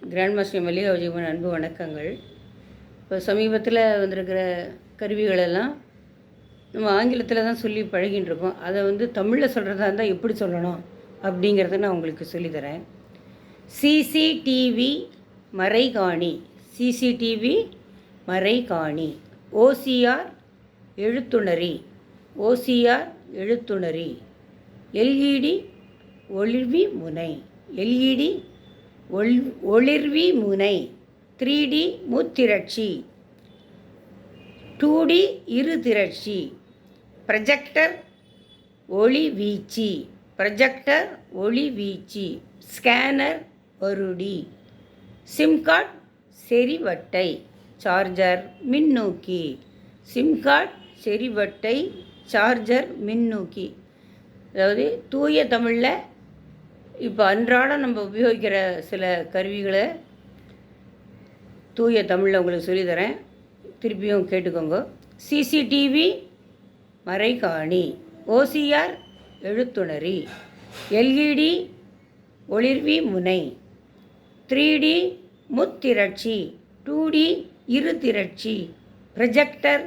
Grand master Mallika Vijayakumar அன்பு வணக்கங்கள். இப்போ சமீபத்தில் வந்திருக்கிற கருவிகளெல்லாம் நம்ம ஆங்கிலத்தில் தான் சொல்லி பழகின்னு இருக்கோம். அதை தமிழில் சொல்கிறதா இருந்தால் எப்படி சொல்லணும் அப்படிங்கிறத நான் உங்களுக்கு சொல்லித்தரேன். சிசிடிவி மறைகாணி, சிசிடிவி மறைகாணி, ஓசிஆர் எழுத்துணரி, ஓசிஆர் எழுத்துணரி, எல்இடி ஒளிர்வி முனை, எல்இடி ஒளிர்வி முனை, 3D முத்திரட்சி, 2D இருதிரட்சி, ப்ரொஜெக்டர் ஒளிவீச்சு, ப்ரொஜெக்டர் ஒளிவீச்சு, ஸ்கேனர் வருடி, சிம் கார்டு செறிவட்டை, சார்ஜர் மின்னூக்கி, சிம் கார்டு செறிவட்டை, சார்ஜர் மின்னூக்கி. அதாவது தூய தமிழில் இப்போ அன்றாடம் நம்ம உபயோகிக்கிற சில கருவிகளை தூய தமிழில் உங்களுக்கு சொல்லித்தரேன். திருப்பியும் கேட்டுக்கோங்க. சிசிடிவி மறைகாணி, ஓசிஆர் எழுத்துணரி, எல்இடி ஒளிர்வி முனை, 3D முத்திரட்சி, 2D இருதிரட்சி, ப்ரொஜெக்டர்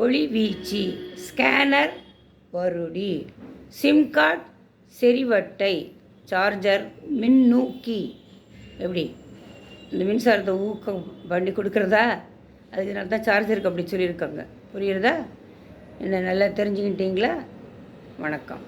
ஒளிவீச்சு, ஸ்கேனர் வருடி, சிம் கார்டு செறிவட்டை, சார்ஜர் மின்னூக்கி. எப்படி இந்த மின்சாரத்தை ஊக்கம் பண்ணி கொடுக்குறதா? அதுக்கு தான் சார்ஜருக்கு அப்படி சொல்லியிருக்காங்க. புரியுறதா? என்ன நல்லா தெரிஞ்சுக்கிட்டீங்களா? வணக்கம்.